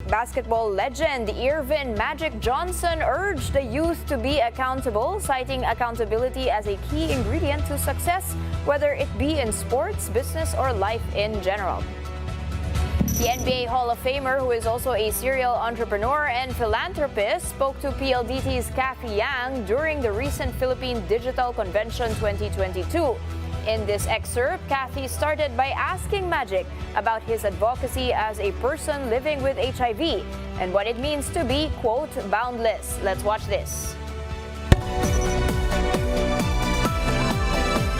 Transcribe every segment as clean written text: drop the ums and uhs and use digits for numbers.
basketball legend Irvin Magic Johnson urged the youth to be accountable, citing accountability as a key ingredient to success, whether it be in sports, business, or life in general. The NBA Hall of Famer, who is also a serial entrepreneur and philanthropist, spoke to PLDT's Cathy during the recent Philippine Digital Convention 2022. In this excerpt, Cathy started by asking Magic about his advocacy as a person living with HIV and what it means to be, quote, boundless. Let's watch this.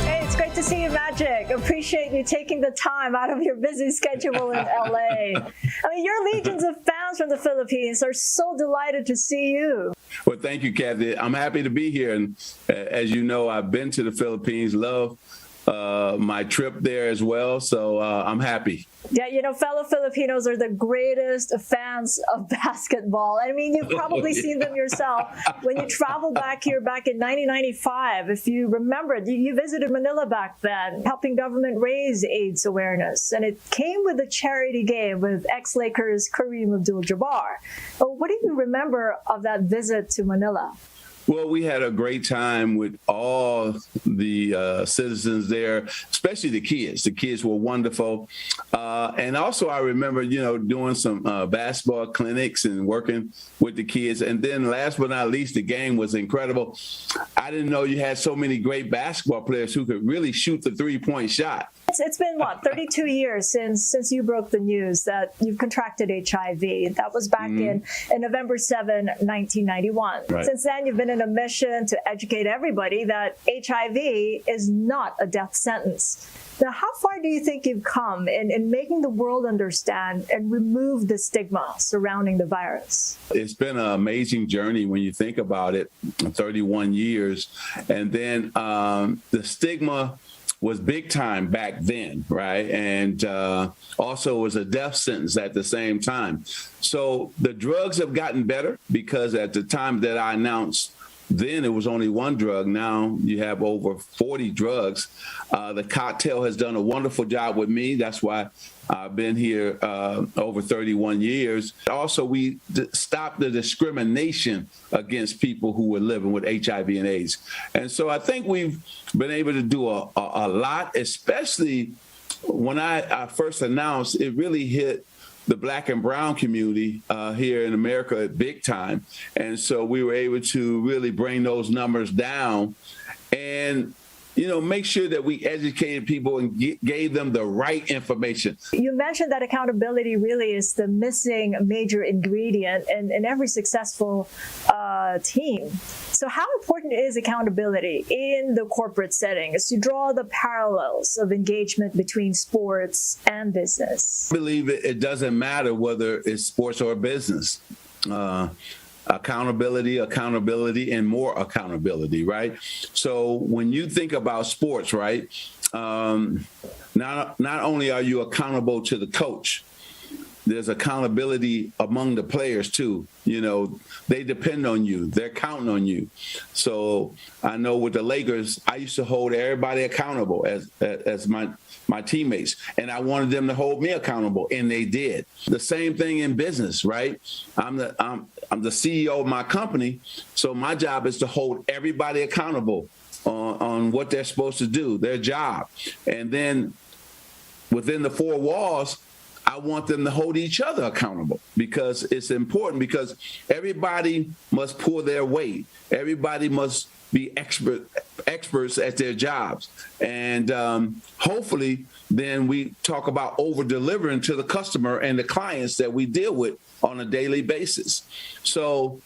It's great to see you, Magic. Appreciate you taking the time out of your busy schedule in LA. I mean, your legions of fans from the Philippines are so delighted to see you. Well, thank you, Cathy. I'm happy to be here. And as you know, I've been to the Philippines, love my trip there as well. So I'm happy. Yeah, you know, fellow Filipinos are the greatest fans of basketball. I mean, you've probably seen them yourself when you traveled back here back in 1995. If you remember, you visited Manila back then, helping government raise AIDS awareness. And it came with a charity game with ex-Lakers Kareem Abdul-Jabbar. What do you remember of that visit to Manila? Well, we had a great time with all the citizens there, especially the kids. The kids were wonderful. And also I remember, doing some basketball clinics and working with the kids. And then last but not least, the game was incredible. I didn't know you had so many great basketball players who could really shoot the three-point shot. It's been, 32 years since you broke the news that you've contracted HIV. That was back in November 7, 1991. Right. Since then, you've been in a mission to educate everybody that HIV is not a death sentence. Now, how far do you think you've come in making the world understand and remove the stigma surrounding the virus? It's been an amazing journey when you think about it, 31 years. And then the stigma was big time back then, right? And also was a death sentence at the same time. So the drugs have gotten better because at the time that I announced, then it was only one drug. Now you have over 40 drugs. The cocktail has done a wonderful job with me. That's why I've been here over 31 years. Also, we stopped the discrimination against people who were living with HIV and AIDS. And so I think we've been able to do a lot, especially when I first announced, it really hit the Black and brown community here in America big time. And so we were able to really bring those numbers down and make sure that we educated people and gave them the right information. You mentioned that accountability really is the missing major ingredient in every successful team. So how important is accountability in the corporate setting as you draw the parallels of engagement between sports and business? I believe it doesn't matter whether it's sports or business. Accountability, and more accountability, right? So when you think about sports, right, not only are you accountable to the coach, there's accountability among the players too. They depend on you. They're counting on you. So I know with the Lakers, I used to hold everybody accountable as my teammates, and I wanted them to hold me accountable, and they did. The same thing in business, right? I'm the CEO of my company, so my job is to hold everybody accountable on what they're supposed to do, their job. And then within the four walls, I want them to hold each other accountable because it's important, because everybody must pull their weight. Everybody must be experts at their jobs. And hopefully then we talk about over-delivering to the customer and the clients that we deal with on a daily basis. So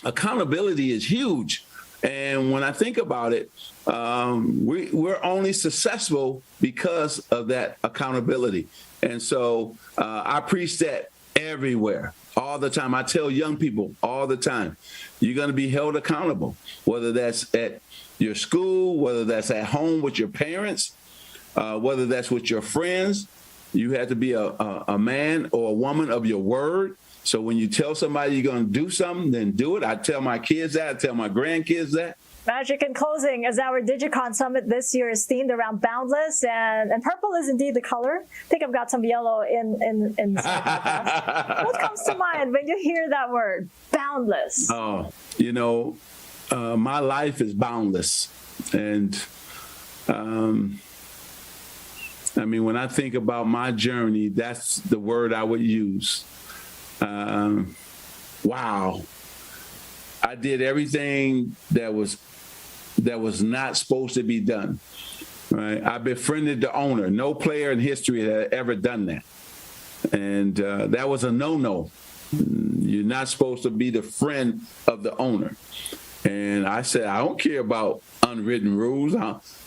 accountability is huge. And when I think about it, we're only successful because of that accountability. And so I preach that everywhere, all the time. I tell young people all the time, you're going to be held accountable, whether that's at your school, whether that's at home with your parents, whether that's with your friends. You have to be a man or a woman of your word. So when you tell somebody you're going to do something, then do it. I tell my kids that. I tell my grandkids that. Magic in closing, as our Digicon Summit this year is themed around Boundless, and purple is indeed the color. I think I've got some yellow in what comes to mind when you hear that word, Boundless? Oh, my life is boundless. And when I think about my journey, that's the word I would use. Wow. I did everything that was not supposed to be done. Right? I befriended the owner. No player in history had ever done that. And that was a no-no. You're not supposed to be the friend of the owner. And I said, I don't care about unwritten rules.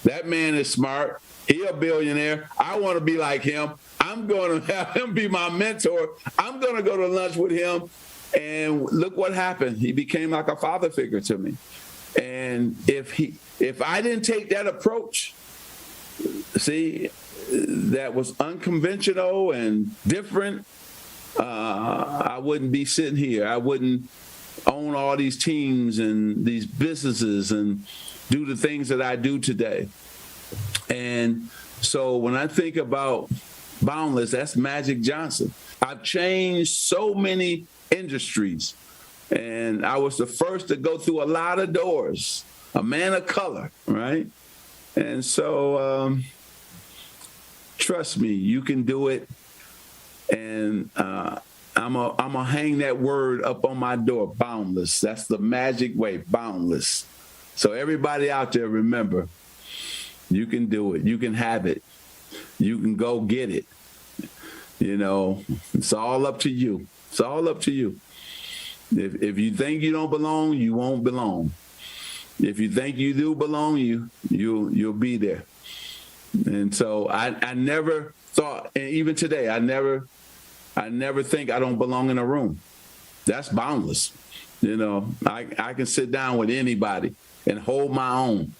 That man is smart. He a billionaire. I want to be like him. I'm going to have him be my mentor. I'm going to go to lunch with him. And look what happened. He became like a father figure to me. And if I didn't take that approach, see, that was unconventional and different, I wouldn't be sitting here. I wouldn't own all these teams and these businesses and do the things that I do today. And so when I think about Boundless, that's Magic Johnson. I've changed so many industries, and I was the first to go through a lot of doors, a man of color, right? And so trust me, you can do it. And I'm a hang that word up on my door, boundless. That's the magic way, boundless. So everybody out there, remember, you can do it. You can have it. You can go get it. It's all up to you. It's all up to you. If you think you don't belong, you won't belong. If you think you do belong, you'll be there. And so I never thought, and even today, I never think I don't belong in a room. That's boundless. I can sit down with anybody and hold my own.